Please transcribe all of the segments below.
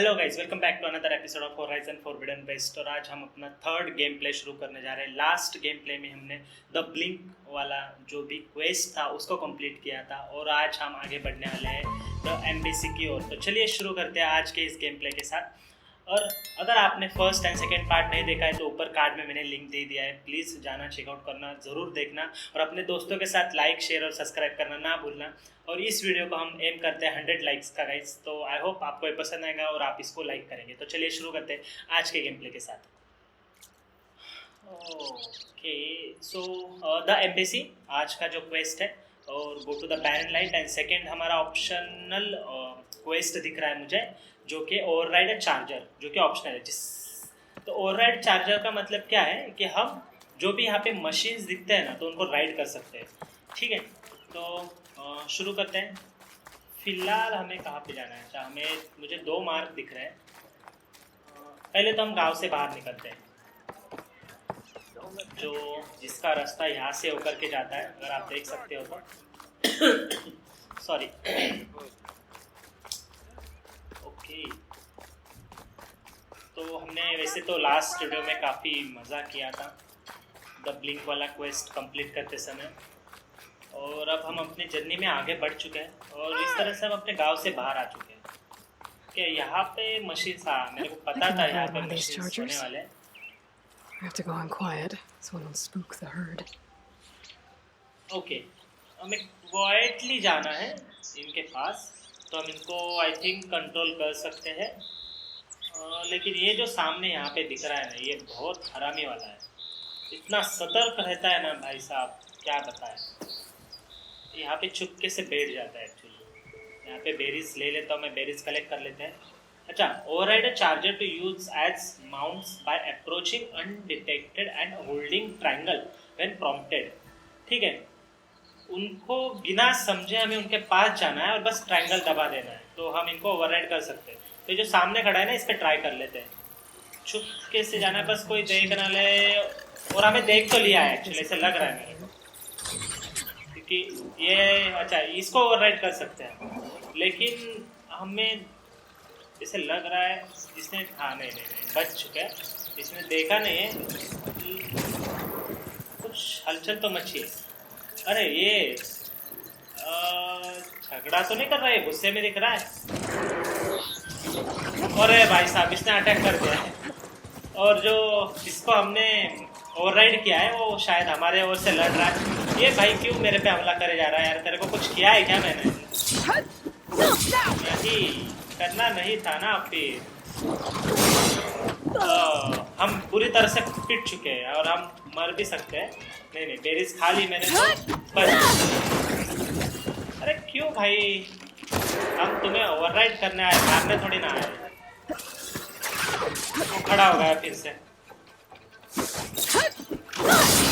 Hello guys, welcome back to another episode of Horizon Forbidden West. और आज हम अपना थर्ड गेम प्ले शुरू करने जा रहे हैं। लास्ट गेम प्ले में हमने द ब्लिंक वाला जो भी क्वेस्ट था उसको कंप्लीट किया था और आज हम आगे बढ़ने वाले हैं द एम्बेसी की ओर। तो चलिए शुरू करते हैं आज के इस गेम प्ले के साथ। और अगर आपने फर्स्ट एंड सेकेंड पार्ट नहीं देखा है तो ऊपर कार्ड में मैंने लिंक दे दिया है, प्लीज़ जाना चेकआउट करना, ज़रूर देखना और अपने दोस्तों के साथ लाइक शेयर और सब्सक्राइब करना ना भूलना। और इस वीडियो को हम एम करते हैं 100 लाइक्स का गाइस, तो आई होप आपको ये पसंद आएगा और आप इसको लाइक करेंगे। तो चलिए शुरू करते हैं आज के गेम प्ले के साथ। ओके, सो द एम्बेसी आज का जो क्वेस्ट है, और go to the Barren Light. And second हमारा ऑप्शनल क्वेस्ट दिख रहा है मुझे, जो कि ओवरराइड चार्जर, जो कि ऑप्शनल है। तो ओवरराइड चार्जर का मतलब क्या है कि हम जो भी यहाँ पे मशीन्स दिखते हैं ना, तो उनको राइड कर सकते हैं। ठीक है, तो शुरू करते हैं। फिलहाल हमें कहाँ पे जाना है? अच्छा, मुझे 2 मार्क दिख रहे हैं। पहले तो हम गांव से बाहर निकलते हैं, जो जिसका रास्ता यहाँ से होकर के जाता है, अगर आप देख सकते हो तो सॉरी। ओके, तो हमने वैसे तो लास्ट वीडियो में काफ़ी मज़ा किया था द ब्लिंक वाला क्वेस्ट कंप्लीट करते समय, और अब हम अपनी जर्नी में आगे बढ़ चुके हैं और इस तरह से हम अपने गांव से बाहर आ चुके हैं। कि यहाँ पे मशीन था, मेरे को पता था यहाँ पे मशीन होने वाले हैं। I have to go on quiet so I don't spook the herd. Okay, हमें क्वाइटली जाना है इनके पास, तो हम इनको आई थिंक कंट्रोल कर सकते हैं। लेकिन ये जो सामने यहाँ पे दिख रहा है ना, ये बहुत हरामी वाला है। इतना सतर्क रहता है ना भाई साहब, क्या बताएं। यहाँ पे चुपके से बैठ जाता है एक्चुअली। यहाँ पे बेरीज ले लेता हूँ मैं, बेरीज कलेक्ट कर लेते हैं। अच्छा, override a charger to use as mounts by approaching undetected and holding triangle when prompted. ठीक है, उनको बिना समझे हमें उनके पास जाना है और बस ट्रायंगल दबा देना है, तो हम इनको ओवरराइड कर सकते हैं। तो जो सामने खड़ा है ना, इस पर ट्राई कर लेते हैं। चुपके से जाना है, बस कोई देख ना ले। और हमें देख तो लिया है एक्चुअली, ऐसे लग रहा है मेरे को, क्योंकि ये अच्छा इसको ओवरराइड कर सकते हैं। लेकिन हमें जैसे लग रहा है इसने, हाँ नहीं बच चुका है, इसने देखा नहीं है। कुछ हलचल तो मची है। अरे ये झगड़ा तो नहीं कर रहा है, गुस्से में दिख रहा है। अरे भाई साहब, इसने अटैक कर दिया है। और जो इसको हमने ओवरराइड किया है वो शायद हमारे ओर से लड़ रहा है। ये भाई क्यों मेरे पे हमला करे जा रहा है यार? तेरे को कुछ किया है क्या मैंने? नहीं करना नहीं था ना फिर। हम पूरी तरह से पिट चुके हैं और हम मर भी सकते हैं। नहीं बेरीज खा ली मैंने तो। अरे क्यों भाई, हम तुम्हें ओवरराइड करने आए, मारने थोड़ी ना आए। वो खड़ा हो गया फिर से।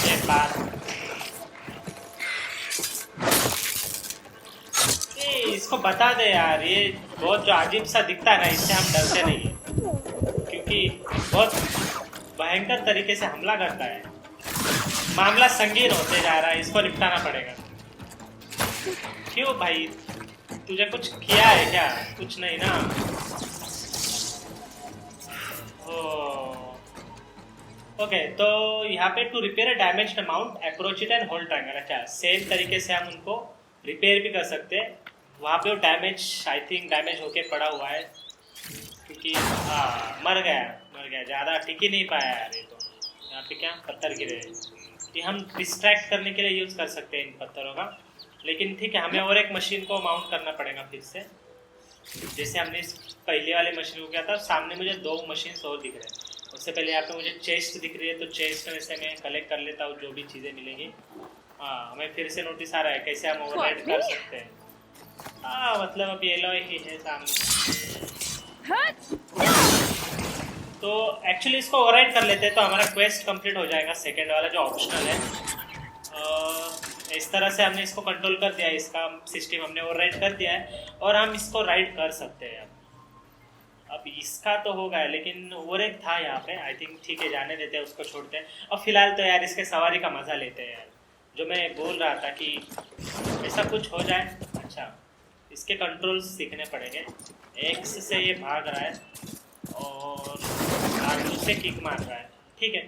एक बार इसको बता दे यार, ये बहुत जो अजीब सा दिखता है ना, इससे हम डरते नहीं है, क्योंकि बहुत भयंकर तरीके से हमला करता है। मामला संगीन होते जा रहा है, इसको निपटाना पड़ेगा। क्यों भाई, तुझे कुछ किया है क्या? कुछ नहीं ना। ओके, तो यहाँ पे to repair a damaged mount approach it and hold triangle. अच्छा, सेम तरीके से हम उनको रिपेयर भी कर सकते हैं। वहाँ पे वो डैमेज, आई थिंक डैमेज होके पड़ा हुआ है, क्योंकि हाँ मर गया, ज़्यादा टिक ही नहीं पाया यार ये तो। यहाँ पे क्या पत्थर गिरे, कि हम डिस्ट्रैक्ट करने के लिए यूज़ कर सकते हैं इन पत्थरों का। लेकिन ठीक है, हमें और एक मशीन को माउंट करना पड़ेगा फिर से, जैसे हमने इस पहले वाले मशीन को किया था। सामने मुझे 2 मशीन और दिख रहे हैं। उससे पहले यहाँ पे मुझे चेस्ट दिख रही है, तो चेस्ट में से मैं कलेक्ट कर लेता हूँ जो भी चीज़ें मिलेंगी। हाँ, हमें फिर से नोटिस आ रहा है कैसे हम ओवरराइड कर सकते हैं। हाँ मतलब अब येलो ही है सामने, तो एक्चुअली इसको ओवरराइड कर लेते हैं तो हमारा क्वेस्ट कंप्लीट हो जाएगा, सेकेंड वाला जो ऑप्शनल है। इस तरह से हमने इसको कंट्रोल कर दिया है, इसका सिस्टम हमने ओवरराइड कर दिया है और हम इसको राइड कर सकते हैं। अब इसका तो होगा, लेकिन और एक था यहाँ पे, आई थिंक ठीक है जाने देते हैं, उसको छोड़ते हैं। और फिलहाल तो यार इसके सवारी का मज़ा लेते हैं यार, जो मैं बोल रहा था कि ऐसा कुछ हो जाए। अच्छा, इसके कंट्रोल्स सीखने पड़ेंगे। एक्स से ये भाग रहा है और R2 से किक मार रहा है। ठीक है,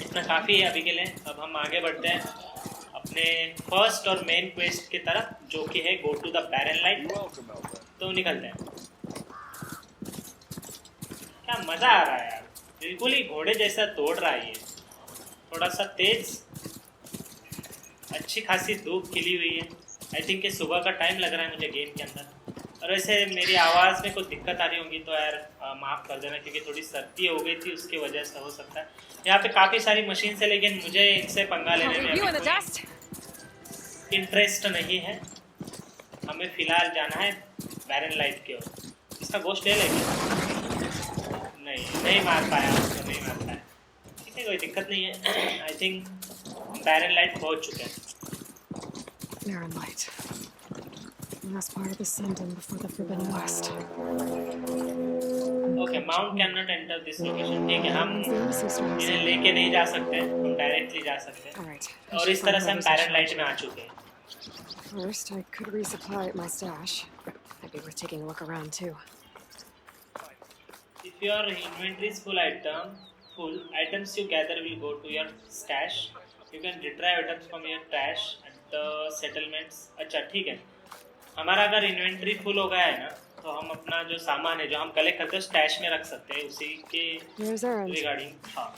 इतना काफ़ी है अभी के लिए। अब हम आगे बढ़ते हैं अपने फर्स्ट और मेन क्वेस्ट की तरफ, जो कि है go to the Barren Light. तो निकलते हैं। क्या मज़ा आ रहा है यार, बिल्कुल ही घोड़े जैसा दौड़ रहा है ये, थोड़ा सा तेज। अच्छी खासी धूप खिली हुई है। आई थिंक ये सुबह का टाइम लग रहा है मुझे गेम के अंदर। और वैसे मेरी आवाज़ में कुछ दिक्कत आ रही होगी तो यार माफ़ कर देना, क्योंकि थोड़ी सर्दी हो गई थी, उसकी वजह से हो सकता है। यहाँ पे काफ़ी सारी मशीन है, लेकिन मुझे इनसे पंगा लेने में You in the अभी dust? कोई इंटरेस्ट नहीं है। हमें फ़िलहाल जाना है बैरन लाइट की ओर। इसका गोश्त ले लेंगे। नहीं मार पाया उसको, नहीं मार पाया। ठीक है, कोई दिक्कत नहीं है। आई थिंक बैरन लाइट पहुँच चुके हैं। Barren light. Last part of the Sundom before the Forbidden West. Okay, mount can not enter this location. ठीक है, हम When's the embassy starting? इन्हें लेके नहीं जा सकते, हम डायरेक्टली जा सकते हैं। All right. I और should इस find तरह से हम whoever's in baron light charge. में आ चुके हैं। First, I could resupply at my stash. Might be worth taking a look around too. If your inventory is full, items you gather will go to your stash. You can retrieve items from your stash at the settlements. अच्छा ठीक है, हमारा अगर inventory full हो गया है ना, तो हम अपना जो सामान है जो हम कलेक्ट करते हैं स्टैश में रख सकते हैं, उसी के Here's Aaron. रिगार्डिंग। हाँ,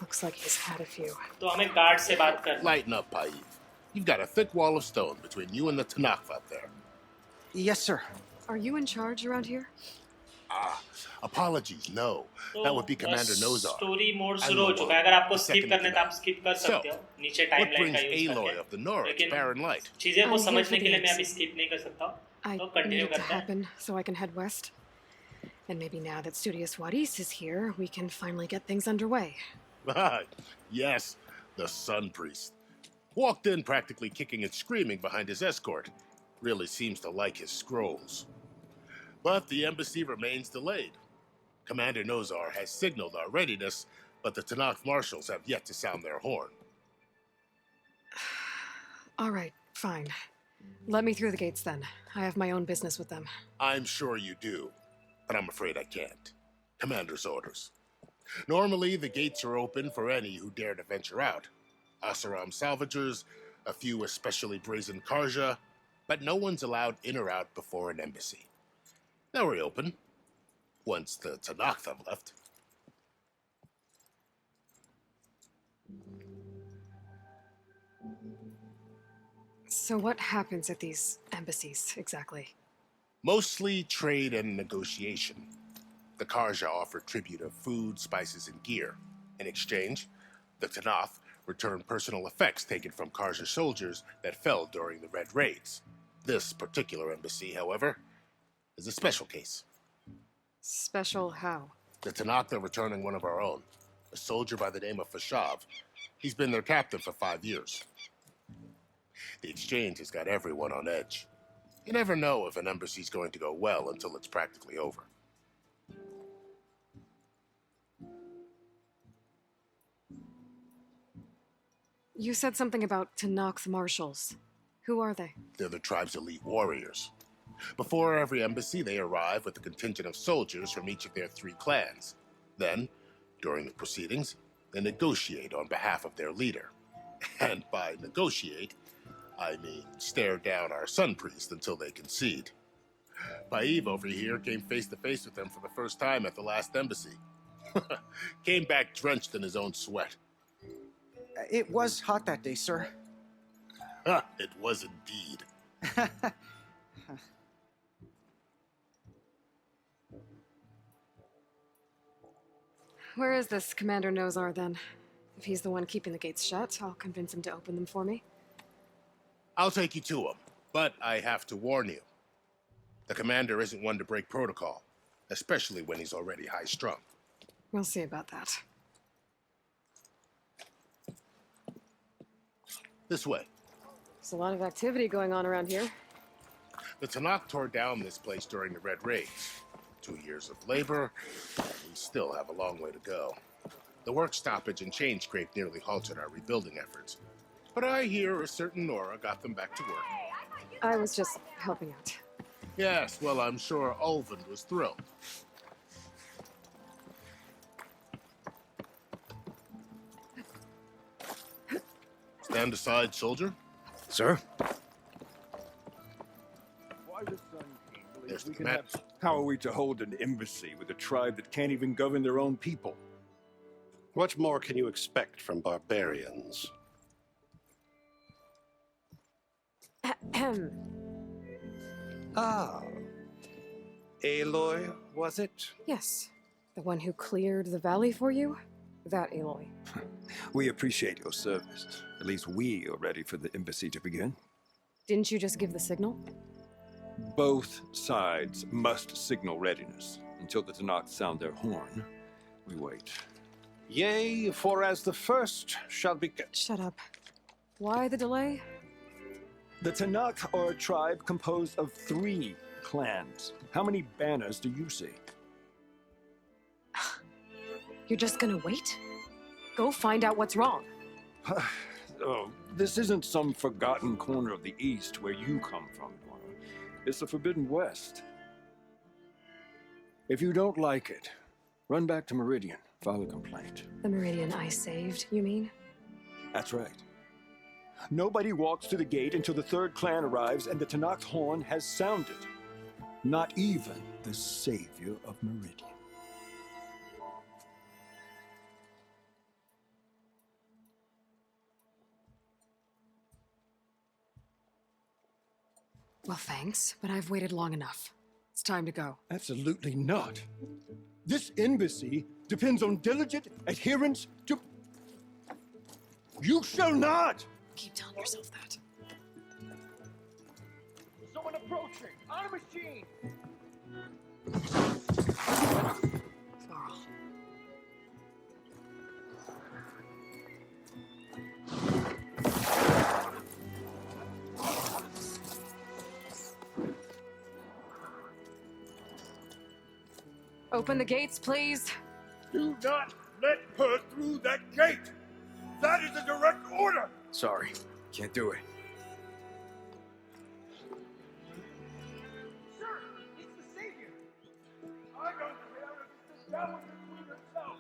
Looks like he's had a few. तो हमें गार्ड से बात करनी है। Lighten up, Paif. You've got a thick wall of stone between you and the Tanakh up there. Yes, sir. Are you in charge around here? Apologies, no. That would be Commander Nozar. Story mode I शुरू हो know चुका है। अगर आपको the skip second करने तो आप command. Skip कर So, सकते हो नीचे What टाइमलाइन brings का यूज Aloy करके। of the North to लेकिन Barren Light? चीजें को I'm समझने here for के लिए मैं the अभी स्किप नहीं कर सकता हूँ, I तो need कंटिन्यू it to करते हैं। happen so I can head west. And maybe now that Studious Wadis is here, we can finally get things underway. Yes, the Sun Priest. Walked in practically kicking and screaming behind his escort. Really seems to like his scrolls. But the embassy remains delayed. Commander Nozar has signaled our readiness, but the Tanakh marshals have yet to sound their horn. All right, fine. Let me through the gates then. I have my own business with them. I'm sure you do, but I'm afraid I can't. Commander's orders. Normally, the gates are open for any who dare to venture out. Asaram salvagers, a few especially brazen Karja, but no one's allowed in or out before an embassy. Now we're open, once the Tanakh have left. So what happens at these embassies, exactly? Mostly trade and negotiation. The Karja offer tribute of food, spices, and gear. In exchange, the Tanakh return personal effects taken from Karja soldiers that fell during the Red Raids. This particular embassy, however, is a special case. Special how? The Tanakh are returning one of our own, a soldier by the name of Fashav. He's been their captain for 5 years. The exchange has got everyone on edge. You never know if an embassy's going to go well until it's practically over. You said something about Tanakh's marshals. Who are they? They're the tribe's elite warriors. Before every embassy, they arrive with a contingent of soldiers from each of their 3 clans. Then, during the proceedings, they negotiate on behalf of their leader. And by negotiate, I mean stare down our Sun Priest until they concede. Paev over here came face to face with them for the first time at the last embassy. Came back drenched in his own sweat. It was hot that day, sir. It was indeed. Where is this Commander Nozar, then? If he's the one keeping the gates shut, I'll convince him to open them for me. I'll take you to him, but I have to warn you. The commander isn't one to break protocol, especially when he's already high-strung. We'll see about that. This way. There's a lot of activity going on around here. The Tanakh tore down this place during the Red Raids. 2 years of labor, we still have a long way to go. The work stoppage and chain scrape nearly halted our rebuilding efforts. But I hear a certain Nora got them back to work. I was just helping out. Yes, well, I'm sure Ulvund was thrilled. Stand aside, soldier. Sir? Why the Sun King believes There's the we can command. have... How are we to hold an embassy with a tribe that can't even govern their own people? What more can you expect from barbarians? Ahem. Ah. Aloy, was it? Yes. The one who cleared the valley for you? That Aloy. We appreciate your service. At least we are ready for the embassy to begin. Didn't you just give the signal? Both sides must signal readiness. Until the Tanakh sound their horn, we wait. Yea, for as the first shall be... Shut up. Why the delay? The Tanakh are a tribe composed of 3 clans. How many banners do you see? You're just gonna wait? Go find out what's wrong. Oh, this isn't some forgotten corner of the East where you come from, Dora. It's the Forbidden West. If you don't like it, run back to Meridian, file a complaint. The Meridian I saved, you mean? That's right. Nobody walks to the gate until the 3rd clan arrives and the Tanakh's horn has sounded. Not even the savior of Meridian. Well, thanks, but I've waited long enough. It's time to go. Absolutely not. This embassy depends on diligent adherence to... You shall not! Keep telling yourself that. Someone approaching! On a machine! Varl. Open the gates, please. Do not let her through that gate! That is a direct order! Sorry, can't do it. Sir, it's the savior! I don't care if it's the devil between herself.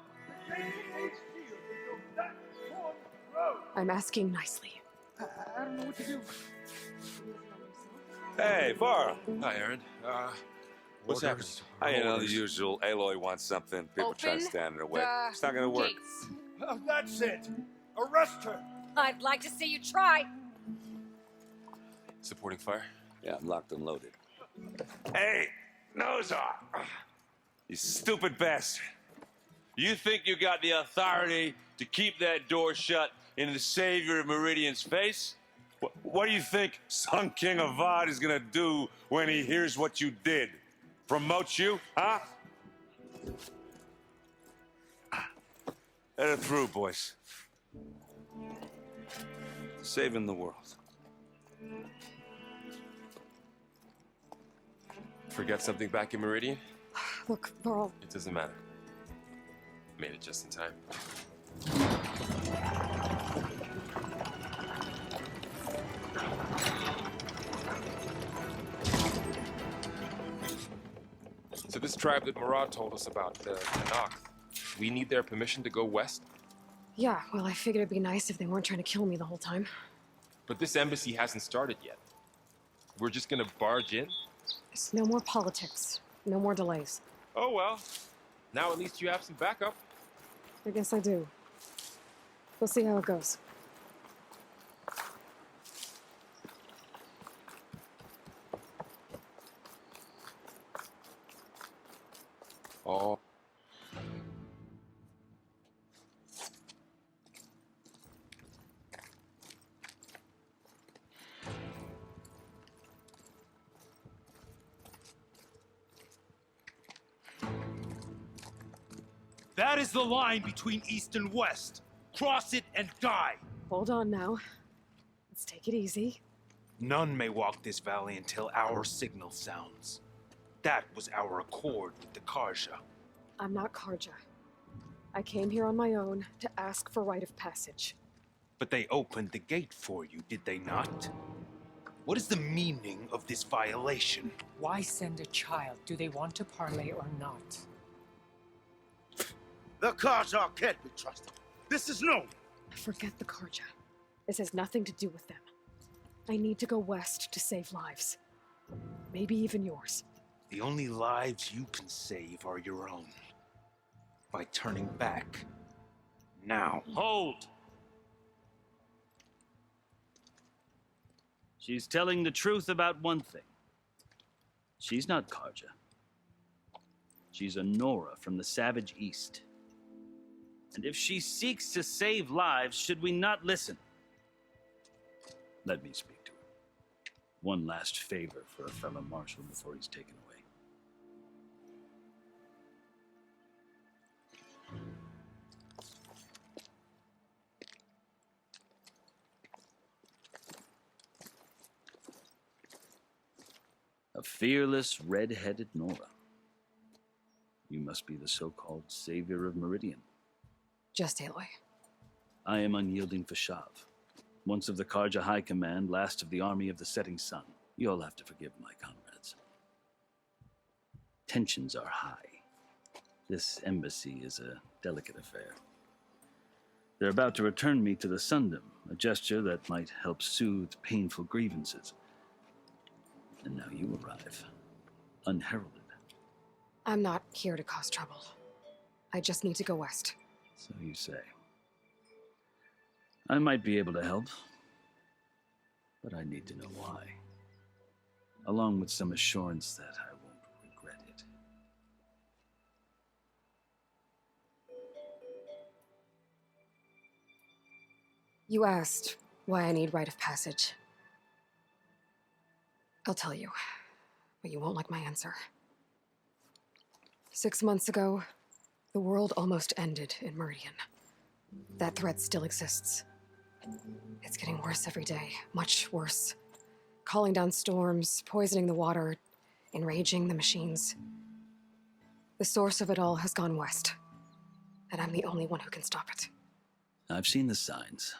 The gate remains sealed until that horn blows! I'm asking nicely. I don't know what to do. Hey, Varl. Hi, Aaron. What's happening? I know the usual. Aloy wants something. People try to Open stand in her way. the It's not gonna work. gates. Oh, that's it! Arrest her! I'd like to see you try. Supporting fire? Yeah, I'm locked and loaded. Hey, Nozar! You stupid bastard. You think you got the authority to keep that door shut in the savior of Meridian's face? What do you think Sun King Avad is gonna do when he hears what you did? Promote you, huh? Let it through, boys. Saving the world. Forget something back in Meridian? Look, Varl, It doesn't matter. Made it just in time. So this tribe that Murad told us about, the Tanakh, we need their permission to go west? yeah, well, I figured it'd be nice if they weren't trying to kill me the whole time. But this embassy hasn't started yet. We're just gonna barge in? There's no more politics. No more delays. Oh well. Now at least you have some backup. I guess I do. We'll see how it goes. Oh. That is the line between East and West. Cross it and die. Hold on now. Let's take it easy. None may walk this valley until our signal sounds. That was our accord with the Karja. I'm not Karja. I came here on my own to ask for rite of passage. But they opened the gate for you, did they not? What is the meaning of this violation? Why send a child? Do they want to parley or not? The Karja can't be trusted. This is known. Forget the Karja. This has nothing to do with them. I need to go west to save lives. Maybe even yours. The only lives you can save are your own. By turning back. Now. Hold! She's telling the truth about one thing. She's not Karja. She's a Nora from the Savage East. And if she seeks to save lives, should we not listen? Let me speak to her. One last favor for a fellow marshal before he's taken away. A fearless, red-headed Nora. You must be the so-called savior of Meridian. Just Aloy. I am Unyielding Fashav, once of the Karja High Command, last of the Army of the Setting Sun. You'll have to forgive my comrades. Tensions are high. This embassy is a delicate affair. They're about to return me to the Sundom, a gesture that might help soothe painful grievances. And now you arrive, unheralded. I'm not here to cause trouble. I just need to go west. So you say. I might be able to help, but I need to know why. Along with some assurance that I won't regret it. You asked why I need rite of passage. I'll tell you, but you won't like my answer. 6 months ago, the world almost ended in Meridian. That threat still exists. It's getting worse every day, much worse. Calling down storms, poisoning the water, enraging the machines. The source of it all has gone west, and I'm the only one who can stop it. I've seen the signs.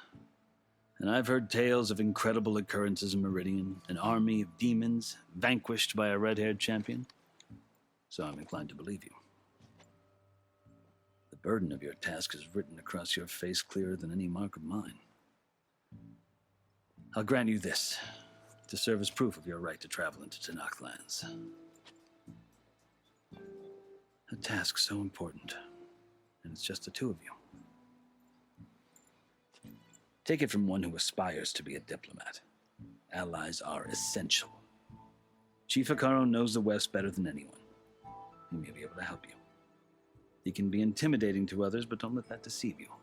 And I've heard tales of incredible occurrences in Meridian, an army of demons vanquished by a red-haired champion. So I'm inclined to believe you. The burden of your task is written across your face clearer than any mark of mine. I'll grant you this, to serve as proof of your right to travel into Tenakth lands. A task so important, and it's just the two of you. Take it from one who aspires to be a diplomat. Allies are essential. Chief Hekarro knows the West better than anyone. He may be able to help you. He can be intimidating to others, but don't let that deceive you.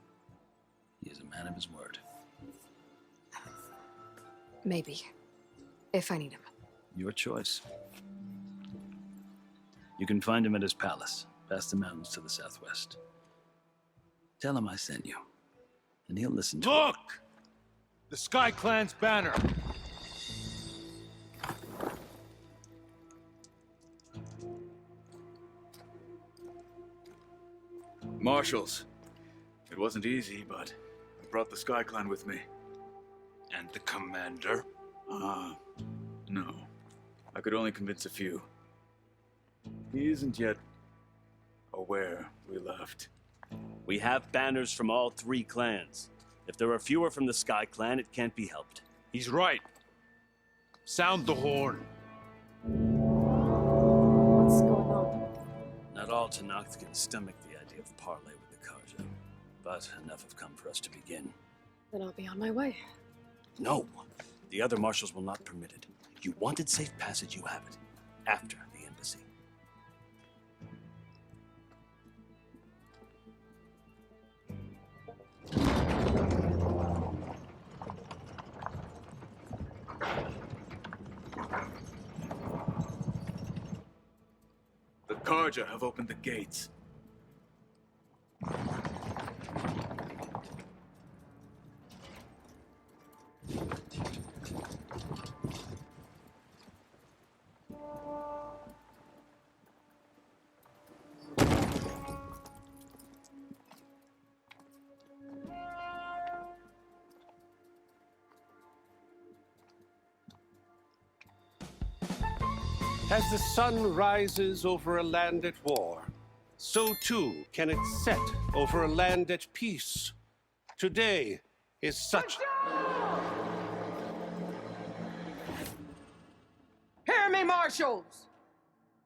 He is a man of his word. Maybe. If I need him. Your choice. You can find him at his palace, past the mountains to the southwest. Tell him I sent you. And he'll listen to Look! The Sky Clan's banner! Marshals. It wasn't easy, but I brought the Sky Clan with me. And the commander? No. I could only convince a few. He isn't yet aware we left. We have banners from all 3 clans. If there are fewer from the Sky Clan, it can't be helped. He's right. Sound the horn. What's going on? Not all Tenakth can stomach the idea of parley with the Karja, but enough have come for us to begin. Then I'll be on my way. No, the other marshals will not permit it. You wanted safe passage, you have it. After the embassy. The Karja have opened the gates. As the sun rises over a land at war, so too can it set over a land at peace. Today is such... Hear me, marshals!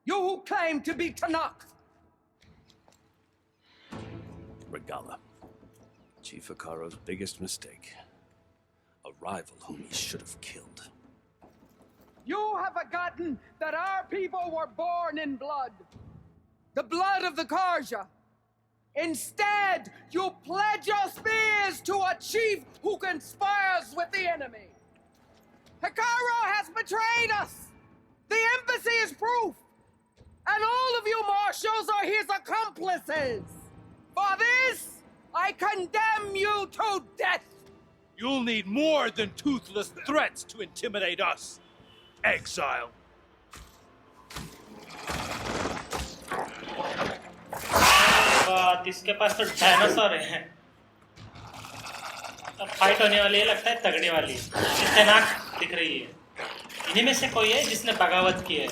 You who claim to be Tanakh! Regala. Chief Hikaro's biggest mistake. A rival whom he should have killed. You have forgotten that our people were born in blood. The blood of the Karja. Instead, you pledge your spears to a chief who conspires with the enemy. Hikaro has betrayed us! The embassy is proof! And all of you marshals are his accomplices! For this, I condemn you to death! You'll need more than toothless threats to intimidate us. Exile. बात इसके पास तो dinosaur है। अब fight होने वाली है, लगता है तगड़ी वाली। तनाक दिख रही है। इन्हीं में से कोई है जिसने बगावत की है।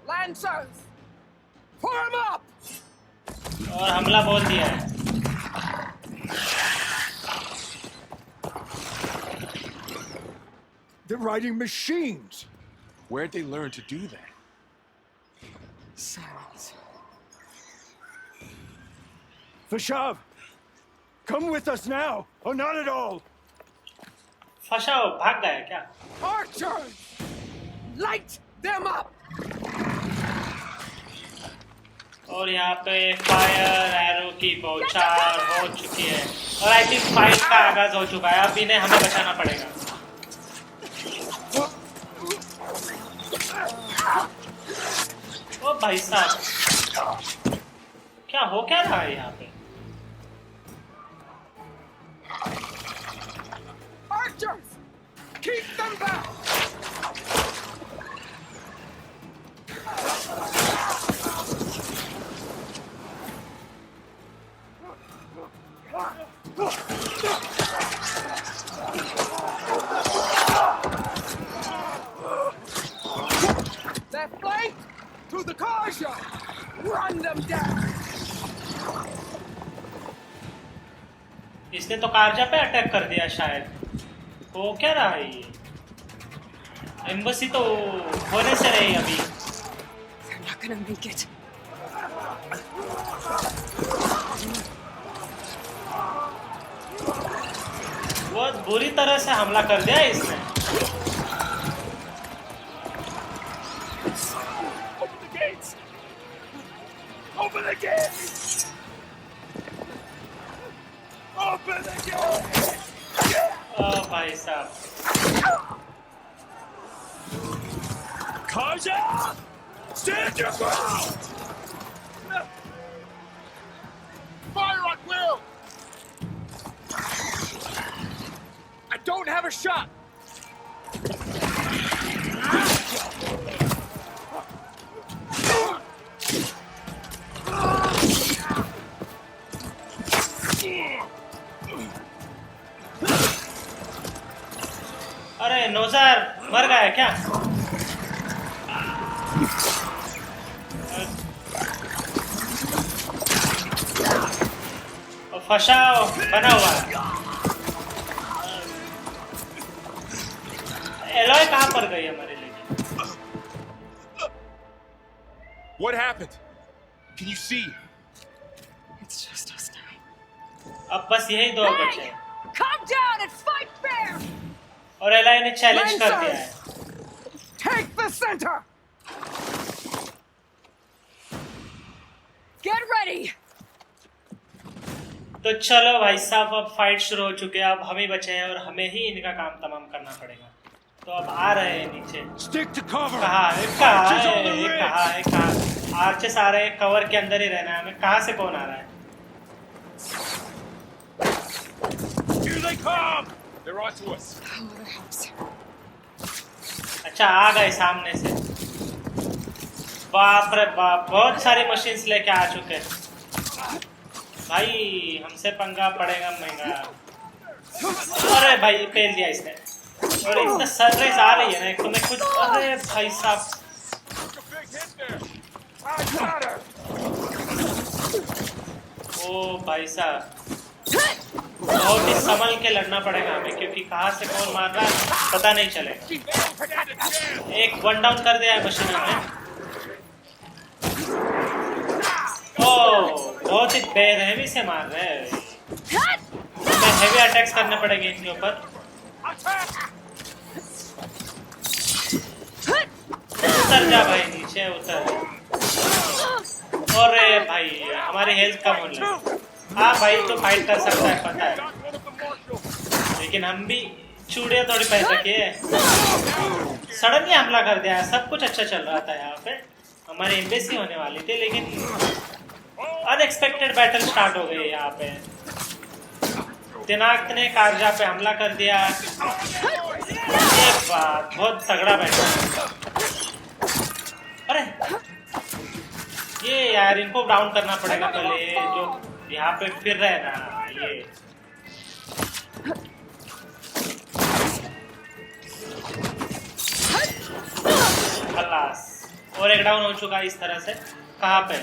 Lancers, form up! और हमला बोल दिया है। They're riding machines. Where'd they learn to do that? Silence. Vashav, come with us now, or not at all. फशाओ भाग गया क्या? Archers, light them up! और यहाँ पे फायर एरो की बौछार हो चुकी है और आई थिंक फाइट का आगाज हो चुका है। अब इन्हें हमें बचाना पड़ेगा। ओ भाई साहब, क्या हो क्या रहा है यहाँ पे? Archers, keep them back! Left flank to the Karja! Run them down! इसने तो कारजा पे अटैक कर दिया शायद। हो क्या रहा है ये? एम्बेसी तो होने से रही अभी। They're not gonna make it. बहुत बुरी तरह से हमला कर दिया इसने। Open the gates! Open the gates! Open the gates! ओ भाई साहब। Karja! Stand your ground! Fire at will! I don't have a shot! अरे नौजर मर गया क्या? और फशाओ बना हुआ है। एलॉय कहाँ पर गई हमारे लिए? What happened? Can you see? It's just us now. अब बस यही दो बचे हैं। Calm down and fight fair! और एलॉय ने चैलेंज कर दिया है। Take the center! Get ready! तो चलो भाई साहब, अब फाइट शुरू हो चुके हैं। अब हम ही बचे हैं और हमें ही इनका काम तमाम करना पड़ेगा। तो अब आ रहे हैं नीचे। Stick to cover! कहाँ है? आर्चेस आ रहे हैं, कवर के अंदर ही रहना है हमें। कहाँ से कौन आ रहा है? Here they come! They're on to us. Oh, that helps. अच्छा आ गए सामने से। बाप रे बाप, बहुत सारी मशीन्स लेके आ चुके हैं। भाई हमसे पंगा पड़ेगा महंगा। अरे भाई पेल दिया इसने। और इतना सनराइज आ रही है ना, एक तो मैं कुछ। अरे भाई साहब ओ भाई साहब, बहुत ही संभल के लड़ना पड़ेगा हमें, क्योंकि कहाँ से कौन मार रहा है पता नहीं चलेगा। एक वन डाउन कर दिया है मशीन ने। ओ बहुत ही बेरहमी से मार रहे हैं। हमें हेवी अटैक्स करने पड़ेंगे इनके ऊपर। उतर जा भाई, नीचे उतर। और भाई हमारी हेल्थ कम होने लगी। हाँ भाई तो फाइट कर सकता है पता है, लेकिन हम भी चूड़ियाँ थोड़ी पहन रखी है। सडनली हमला कर दिया। सब कुछ अच्छा चल रहा था यहाँ पे, हमारी एम्बेसी होने वाली थी, लेकिन अनएक्सपेक्टेड बैटल स्टार्ट हो गई यहाँ पे। तिनाक ने कारजा पे हमला कर दिया। ये बात बहुत तगड़ा बैटल। अरे ये यार, इनको डाउन करना पड़ेगा पहले, जो यहाँ पे फिर रहे ना ये। खलास, और एक डाउन हो चुका है इस तरह से। कहाँ पे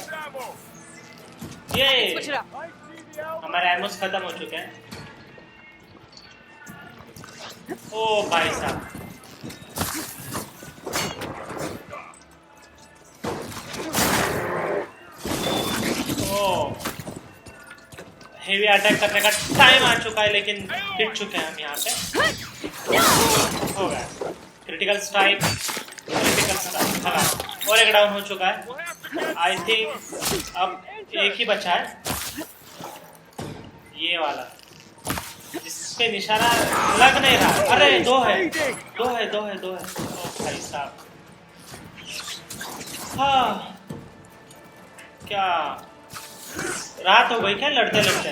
ये हमारे एमोस खत्म हो चुके हैं। ओ भाई साहब, हेवी अटैक करने का टाइम आ चुका है, लेकिन हिट चुके हैं हम यहाँ पे। हो गया क्रिटिकल स्ट्राइक, क्रिटिकल स्ट्राइक। और एक डाउन हो चुका है। आई थिंक अब एक ही बचा है, ये वाला जिस पे निशाना लग नहीं रहा। अरे दो है। ओ भाई साहब, हाँ क्या रात हो गई क्या लड़ते लड़ते?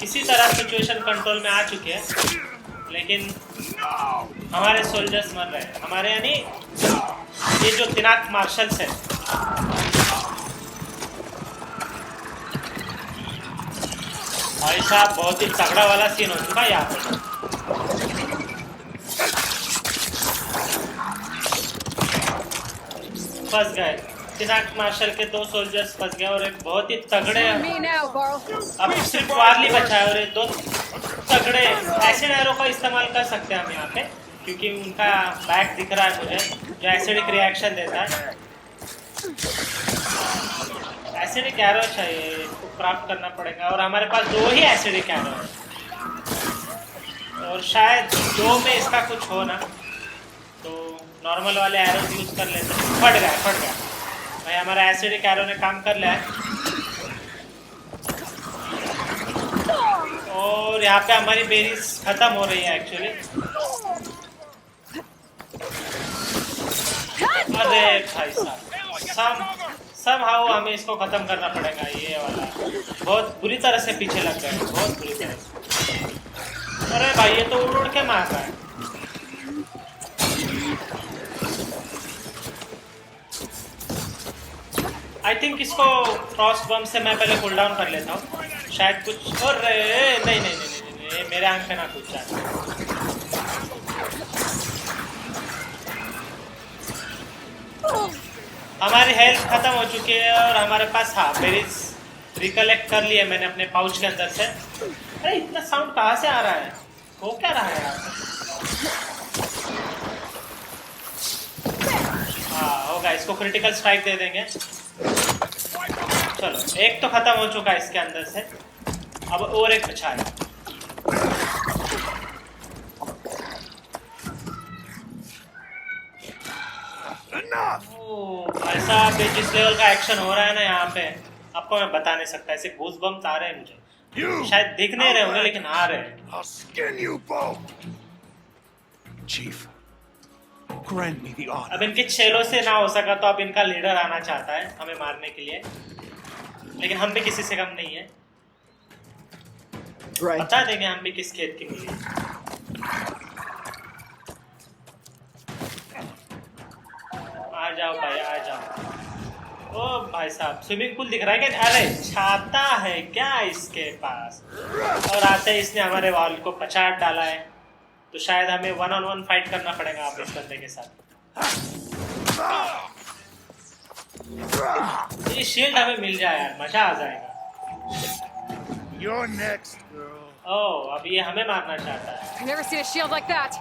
किसी तरह सिचुएशन कंट्रोल में आ चुकी है, लेकिन हमारे सोल्जर्स मर रहे हैं। हमारे यानी ये जो तिनाक मार्शल्स है, भाई साहब बहुत ही तगड़ा वाला सीन हो चुका है यहाँ पर। फंस गए तिनाक मार्शल के 2 सोल्जर्स फंस गए, और एक बहुत ही तगड़े अब सिर्फ वार्ली बचा है, और ये 2 तगड़े एसिड एरो का इस्तेमाल कर सकते हैं हम यहाँ पे, क्योंकि उनका बैक दिख रहा है मुझे, जो एसिडिक रिएक्शन देता है। एसिडिक एरो चाहिए, इसको प्राप्त करना पड़ेगा, और हमारे पास 2 ही एसिडिक एरो है, और शायद 2 में इसका कुछ हो ना, तो नॉर्मल वाले एरो यूज कर लेते हैं। फट गया भाई, हमारा एसिडिक एरो ने काम कर लिया है। और यहाँ पे हमारी बेरीज खत्म हो रही है एक्चुअली। अरे भाई साहब, somehow हमें इसको खत्म करना पड़ेगा। ये वाला बहुत बुरी तरह से पीछे लग गए, बहुत बुरी तरह से। अरे भाई ये तो उड़ के मार रहा है। आई थिंक इसको फ्रॉस्ट बम से मैं पहले कूल डाउन कर लेता हूँ, शायद कुछ। और नहीं, मेरे आंख पे ना कुछ जाए। हमारी हेल्थ खत्म हो चुकी है, और हमारे पास बेरीज रिकलेक्ट कर लिए मैंने अपने पाउच के अंदर से। अरे इतना साउंड कहाँ से आ रहा है? हो क्या रहा है यार? हाँ होगा, इसको क्रिटिकल स्ट्राइक दे देंगे। चलो एक तो खत्म हो चुका है इसके अंदर से, अब और एक बचा है। भाई साहब जिस लेवल का एक्शन हो रहा है ना यहाँ पे, आपको मैं बता नहीं सकता। ऐसे घूस बम्स आ रहे हैं मुझे, शायद दिख नहीं रहे होंगे लेकिन आ रहे हैं। Chief, grant me the honor. अब इनके छेलों से ना हो सका तो अब इनका लीडर आना चाहता है हमें मारने के लिए, लेकिन हम भी किसी से कम नहीं है। बता देंगे हम भी किस खेत की मिली। आ जाओ भाई आ जाओ। ओ भाई साहब स्विमिंग पूल दिख रहा है क्या? अरे छाता है क्या इसके पास? और आते ही इसने हमारे वॉल को पछाड़ डाला है। तो शायद हमें 1-on-1 फाइट करना पड़ेगा आप इस बंदे के साथ। ये शील्ड हमें मिल जाए यार, मजा आ जाएगा। You're next, girl. ओह, अब ये हमें मारना चाहता है। I've never seen a shield like that.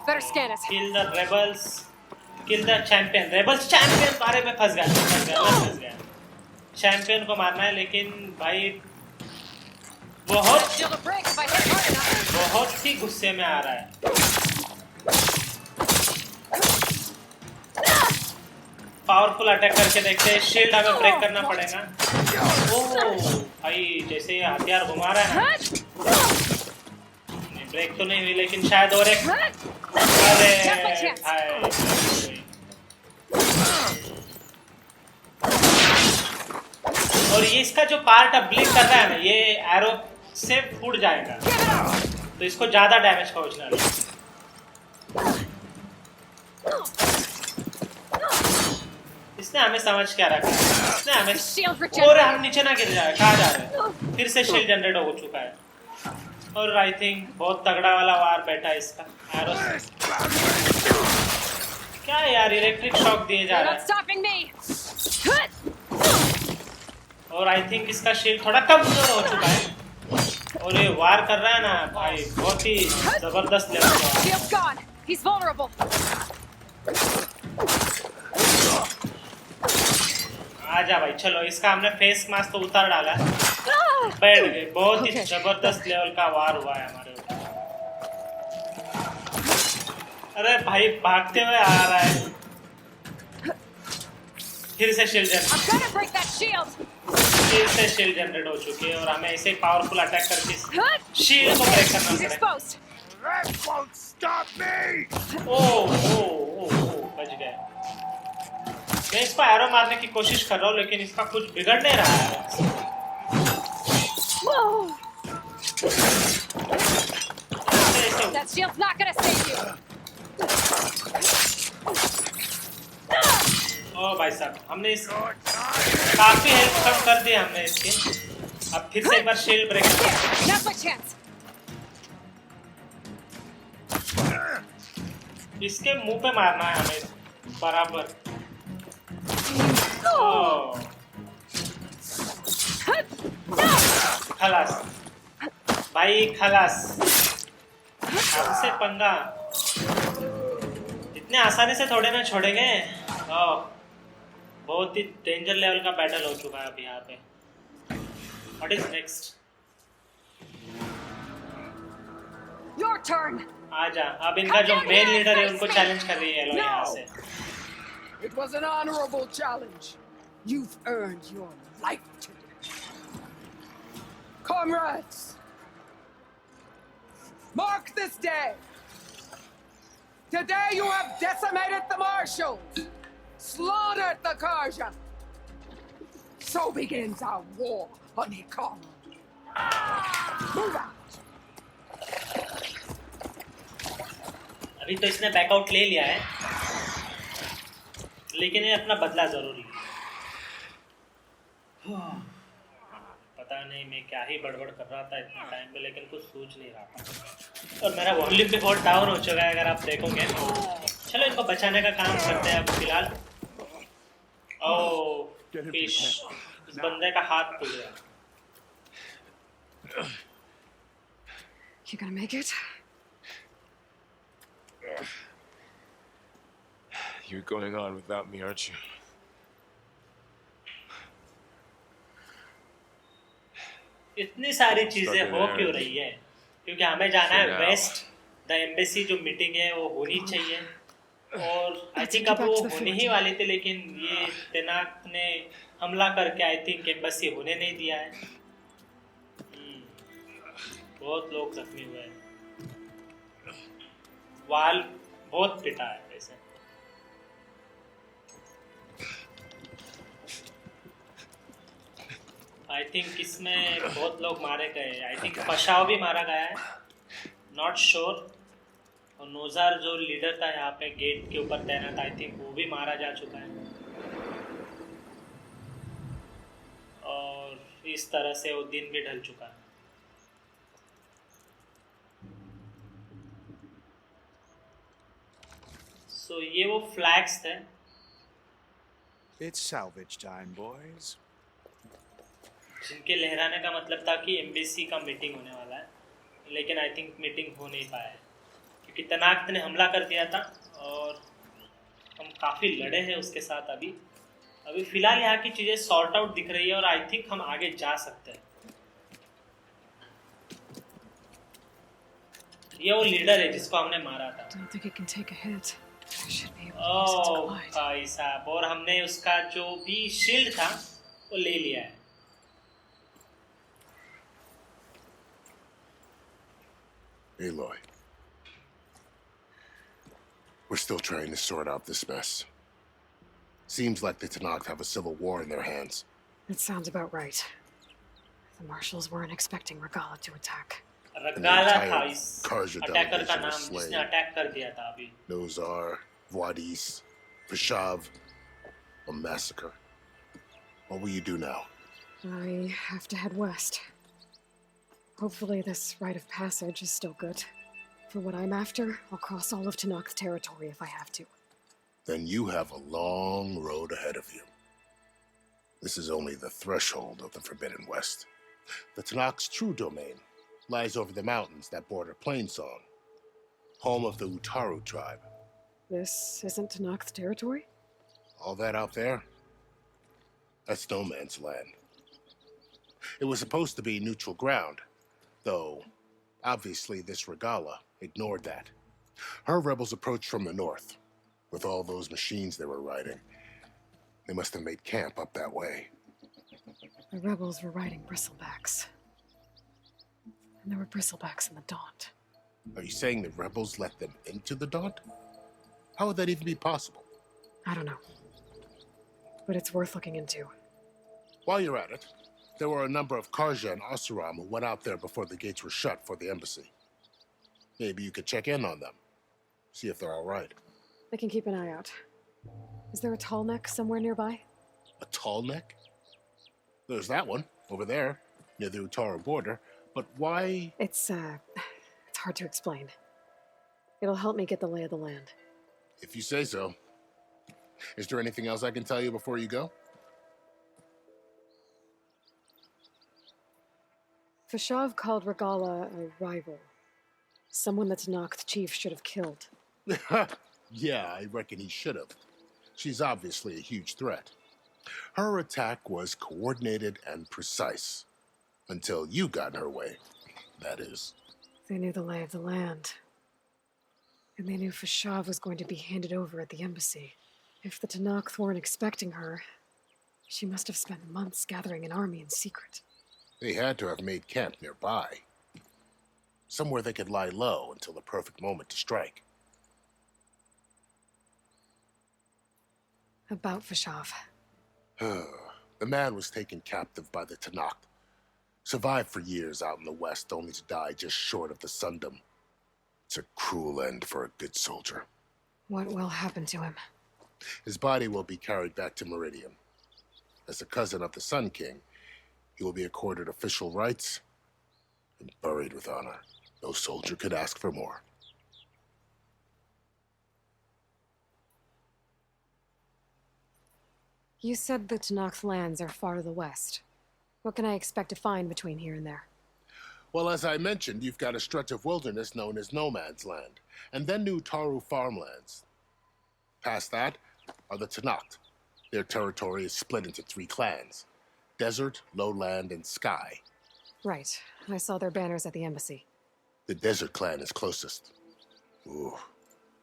Better scan it. Kill the rebels. Kill the champion. Rebels champion बारे में फंस गया। चैंपियन को मारना है, लेकिन भाई बहुत ही गुस्से में आ रहा है। पावरफुल अटैक करके देखते हैं। शील्ड हमें ब्रेक करना पड़ेगा। ओह भाई, जैसे ये हथियार घुमा रहा है ना, ब्रेक तो नहीं हुई, लेकिन शायद और एक। अरे भाई, और ये इसका जो पार्ट अब ब्लिंक कर रहा है ना, ये एरो से फूट जाएगा, तो इसको ज्यादा डैमेज पहुंचना है। इसने हमें समझ क्या रखा है, इसने हमें। और हम नीचे ना गिर जाए। कहाँ जा रहे हैं? फिर से शील्ड जनरेट हो चुका है, और आई थिंक बहुत तगड़ा वाला वार बैठा है इसका एरो से। क्या यार, इलेक्ट्रिक शॉक दिए जा रहा है, और आई थिंक इसका शील्ड थोड़ा कमजोर हो चुका है, और ये वार कर रहा है ना भाई, बहुत ही जबरदस्त लेवल का। आजा भाई, चलो इसका हमने फेस मास्क तो उतार डाला, बैठ गए। बहुत ही जबरदस्त लेवल का वार हुआ है हमारे ऊपर। अरे भाई, भागते हुए आ रहा है। फिर से शील्ड जनरेट हो चुकी है, और हमें ऐसे पावरफुल अटैक करके शील्ड को ब्रेक करना पड़ेगा। ओह, बच गए। मैं इसको एरो मारने की कोशिश कर रहा हूँ, लेकिन इसका कुछ बिगड़ नहीं रहा है। ओ भाई साहब, हमने इस काफी हेल्प कम कर दी हमने इसकी। अब फिर से एक बार शील्ड ब्रेक। इसके मुंह पे मारना है हमें बराबर। खलास भाई, खलास। हमसे पंगा इतने आसानी से थोड़े ना छोड़ेंगे। बहुत ही डेंजर लेवल का बैटल हो चुका है अभी यहाँ पे। What is next? Your turn. आजा, अब इनका जो मेन लीडर है उनको चैलेंज कर रही है लो यहाँ से। It was an honorable challenge. You've earned your life today. Comrades, mark this day. Today you have decimated the marshals, slaughtered the Karja. So begins our war on Hikar. Move out. अभी तो इसने backout ले लिया है, लेकिन ये अपना बदला जरूर ले। पता नहीं मैं क्या ही बड़बड़ कर रहा था इतना टाइम पे, लेकिन कुछ सोच नहीं रहा था, और मेरा वॉल्यूम भी बहुत डाउन हो चुका है अगर आप देखोगे। चलो इनको बचाने का काम करते हैं अब फिलहाल। ओह फिश, इस बंदे का हाथ टूट गया। You gonna make it? You're going on without me, aren't you? इतनी सारी चीजें हो क्यों रही है? क्योंकि हमें जाना है वेस्ट। द एम्बेसी जो मीटिंग है वो होनी चाहिए, और आई थिंक अब वो होने ही वाली थी, लेकिन ये तेनाक ने हमला करके आई थिंक एम्बेसी होने नहीं दिया है। बहुत लोग जख्मी हुए हैं, वाल बहुत पिटा है वैसे। आई थिंक इसमें बहुत लोग मारे गए। आई थिंक पशाव भी मारा गया है, नॉट श्योर। और नोज़ार जो लीडर था यहाँ पे गेट के ऊपर तैनात, आई थिंक वो भी मारा जा चुका है। और इस तरह से वो दिन भी ढल चुका है। So ये वो flags थे. It's salvage time, boys. जिनके लहराने का मतलब था कि एम्बेसी का मीटिंग होने वाला है, लेकिन आई थिंक मीटिंग हो नहीं पाया है क्योंकि तनाक्त ने हमला कर दिया था और हम काफ़ी लड़े हैं उसके साथ. अभी फ़िलहाल यहाँ की चीज़ें सॉर्ट आउट दिख रही है और आई थिंक हम आगे जा सकते हैं. ये वो लीडर है जिसको हमने मारा था. Don't think it can take a hit. I should be able to use it to oh glide. भाई साहब, और हमने उसका जो भी शील्ड था वो ले लिया है. Aloy. We're still trying to sort out this mess. Seems like the Tenakth have a civil war in their hands. That sounds about right. The marshals weren't expecting Regala to attack. रगाला था इस Karja attacker का delegation नाम was जिसने slain. Attack कर दिया था अभी. Nozar, Vwadis, Vashav, a massacre. What will you do now? I have to head west. Hopefully this rite of passage is still good. For what I'm after, I'll cross all of Tenakth territory if I have to. Then you have a long road ahead of you. This is only the threshold of the Forbidden West. The Tenakth's true domain lies over the mountains that border Plainsong, home of the Utaru tribe. This isn't Tenakth territory? All that out there? That's no man's land. It was supposed to be neutral ground, though obviously this Regala ignored that. Her rebels approached from the north, with all those machines they were riding. They must have made camp up that way. The rebels were riding bristlebacks. And there were bristlebacks in the Daunt. Are you saying the rebels let them into the Daunt? How would that even be possible? I don't know. But it's worth looking into. While you're at it, there were a number of Karja and Oseram who went out there before the gates were shut for the embassy. Maybe you could check in on them. See if they're all right. I can keep an eye out. Is there a tall neck somewhere nearby? A tall neck? There's that one, over there, near the Utaru border. But why? It's hard to explain. It'll help me get the lay of the land. If you say so. Is there anything else I can tell you before you go? Fashav called Regala a rival. Someone that Tenakth chief should have killed. Yeah, I reckon he should have. She's obviously a huge threat. Her attack was coordinated and precise. Until you got in her way, that is. They knew the lay of the land. And they knew Fashav was going to be handed over at the embassy. If the Tenakth weren't expecting her, she must have spent months gathering an army in secret. They had to have made camp nearby. Somewhere they could lie low until the perfect moment to strike. About Fashav. The man was taken captive by the Tenakth. Survived for years out in the west, only to die just short of the Sundom. It's a cruel end for a good soldier. What will happen to him? His body will be carried back to Meridian. As a cousin of the Sun King, he will be accorded official rights and buried with honor. No soldier could ask for more. You said the Tenakth lands are far to the west. What can I expect to find between here and there? Well, as I mentioned, you've got a stretch of wilderness known as No Man's Land, and then New Taru farmlands. Past that are the Tenakth. Their territory is split into 3 clans: Desert, Lowland, and Sky. Right. I saw their banners at the embassy. The Desert clan is closest. Ooh,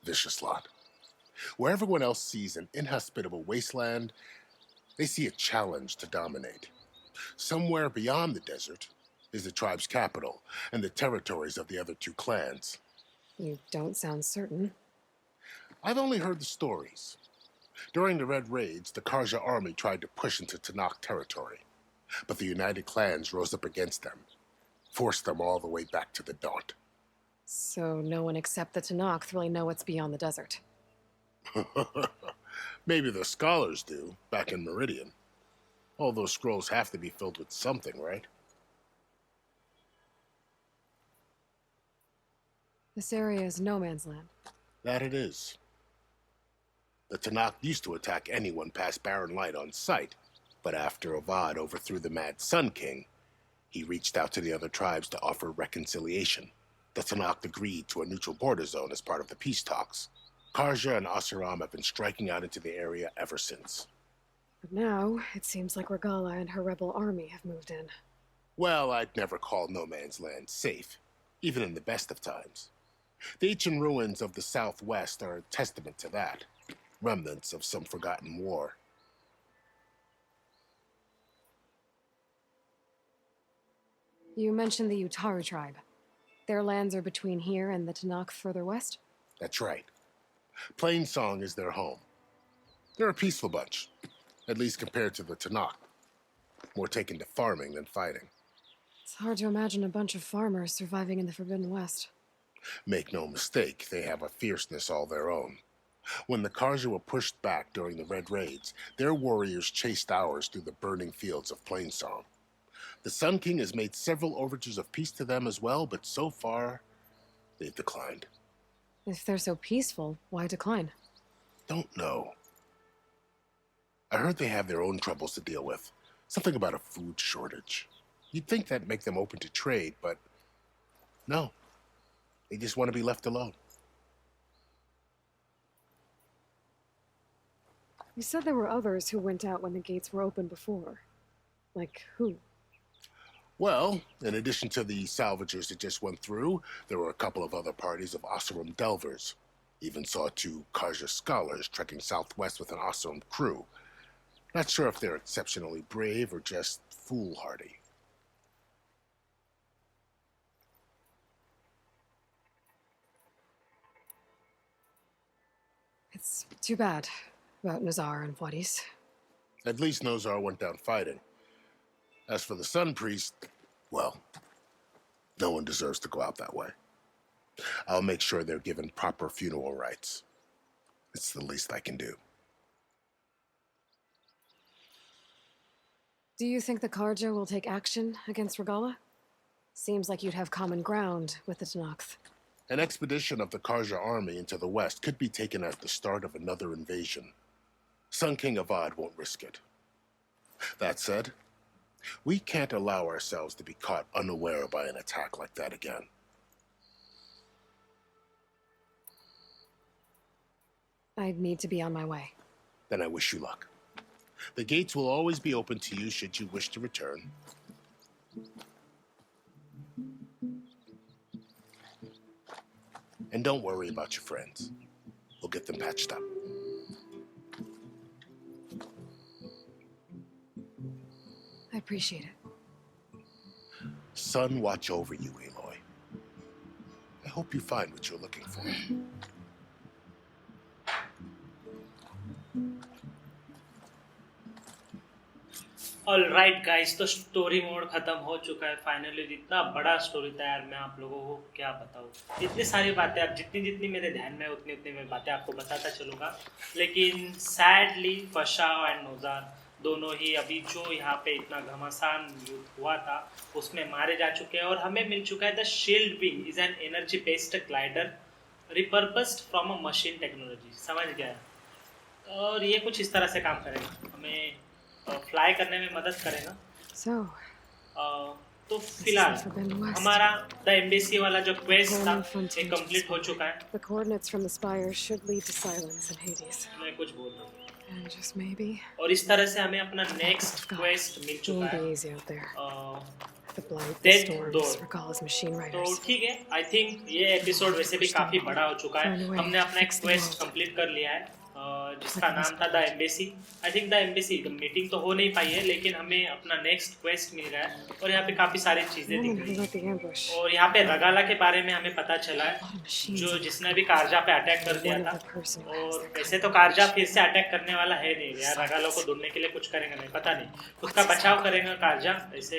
vicious lot. Where everyone else sees an inhospitable wasteland, they see a challenge to dominate. Somewhere beyond the desert is the tribe's capital and the territories of the other 2 clans. You don't sound certain. I've only heard the stories. During the Red Raids, the Karja army tried to push into Tenakth territory, but the United Clans rose up against them, forced them all the way back to the Daunt. So no one except the Tenakth really know what's beyond the desert. Maybe the scholars do, back in Meridian. All those scrolls have to be filled with something, right? This area is no man's land. That it is. The Tanakh used to attack anyone past Barren Light on sight, but after Avad overthrew the Mad Sun King, he reached out to the other tribes to offer reconciliation. The Tanakh agreed to a neutral border zone as part of the peace talks. Karja and Asuram have been striking out into the area ever since. But now, it seems like Regala and her rebel army have moved in. Well, I'd never call No Man's Land safe, even in the best of times. The ancient ruins of the Southwest are a testament to that. Remnants of some forgotten war. You mentioned the Utaru tribe. Their lands are between here and the Tanakh further west? That's right. Plainsong is their home. They're a peaceful bunch, at least compared to the Tanakh. More taken to farming than fighting. It's hard to imagine a bunch of farmers surviving in the Forbidden West. Make no mistake, they have a fierceness all their own. When the Karja were pushed back during the Red Raids, their warriors chased ours through the burning fields of Plainsong. The Sun King has made several overtures of peace to them as well, but so far, they've declined. If they're so peaceful, why decline? Don't know. I heard they have their own troubles to deal with. Something about a food shortage. You'd think that'd make them open to trade, but no. They just want to be left alone. You said there were others who went out when the gates were open before. Like who? Well, in addition to the salvagers that just went through, there were a couple of other parties of Oseram delvers. Even saw 2 Karja scholars trekking southwest with an Oseram crew. Not sure if they're exceptionally brave or just foolhardy. It's too bad about Nazar and Wadis. At least Nozar went down fighting. As for the Sun Priest, well, no one deserves to go out that way. I'll make sure they're given proper funeral rites. It's the least I can do. Do you think the Karja will take action against Regala? Seems like you'd have common ground with the Tanakh. An expedition of the Karja army into the west could be taken as the start of another invasion. Sun King Avad won't risk it. That said, we can't allow ourselves to be caught unaware by an attack like that again. I'd need to be on my way. Then I wish you luck. The gates will always be open to you should you wish to return. And don't worry about your friends. We'll get them patched up. I appreciate it. Sun watch over you, Aloy. I hope you find what you're looking for. Alright guys, तो story mode खत्म हो चुका है finally. इतना बड़ा story था यार, मैं आप लोगों को क्या बताऊँ। इतनी सारी बातें, अब जितनी जितनी मेरे ध्यान में उतनी उतनी मैं बातें आपको बताता चलूँगा। लेकिन सैडली फशाओ एंड नोज़ार दोनों ही अभी जो यहाँ पे इतना घमासान युद्ध हुआ था उसमें मारे जा चुके हैं। और हमें मिल चुका है the shield wing is an energy based glider repurposed from a machine technology. समझ गया। और ये कुछ इस तरह से काम करेगा, हमें फ्लाई करने में मदद करेगा। तो फिलहाल हमारा द एम्बेसी वाला जो क्वेस्ट था ये कंप्लीट हो चुका है। The coordinates from the spires should lead to Silence and Hades. मैं कुछ बोल रहा हूँ। And just maybe. और इस तरह से हमें अपना नेक्स्ट क्वेस्ट मिल चुका है। Easy out there. The blight, the Dead storms, Door। Regala's machine तो riders. ठीक है, आई थिंक ये एपिसोड वैसे भी काफी बड़ा हो चुका है। हमने अपना एक क्वेस्ट कंप्लीट कर लिया है जिसका नाम था the embassy. I think the embassy meeting तो हो नहीं पाई है, लेकिन हमें अपना नेक्स्ट क्वेस्ट मिल रहा है और यहाँ पे काफी सारी चीजें दिख रही हैं। और यहाँ पे रगाला के बारे में हमें पता चला है, जो जिसने भी कारजा पे अटैक कर दिया था। और वैसे तो कारजा फिर से अटैक करने वाला है नहीं यार, रगाला को ढूंढने के लिए कुछ करेंगे नहीं, पता नहीं उसका बचाव करेगा कारजा। ऐसे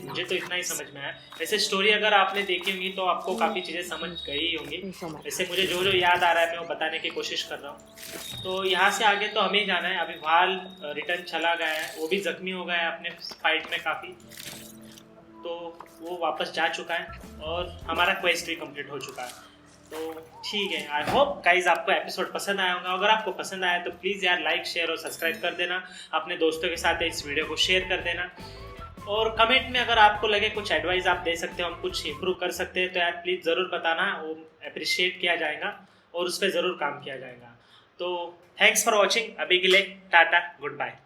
मुझे तो इतना ही समझ में आया। ऐसे स्टोरी अगर आपने देखी होंगी तो आपको काफी चीजें समझ गई होंगी। वैसे मुझे जो जो याद आ रहा है मैं वो बताने की कोशिश कर रहा हूँ। तो यहाँ से आगे तो हमें जाना है। अभी वाल रिटर्न चला गया है, वो भी जख्मी हो गया है अपने फाइट में काफ़ी, तो वो वापस जा चुका है और हमारा क्वेस्ट भी कंप्लीट हो चुका है। तो ठीक है, आई होप गाइज आपको एपिसोड पसंद आया होगा। अगर आपको पसंद आया तो प्लीज़ यार लाइक शेयर और सब्सक्राइब कर देना, अपने दोस्तों के साथ इस वीडियो को शेयर कर देना, और कमेंट में अगर आपको लगे कुछ एडवाइस आप दे सकते हो, हम कुछ इम्प्रूव कर सकते हैं तो यार प्लीज़ ज़रूर बताना, वो अप्रिशिएट किया जाएगा और उस पर ज़रूर काम किया जाएगा। तो थैंक्स फॉर वॉचिंग, अभी के लिए टाटा, गुड बाय।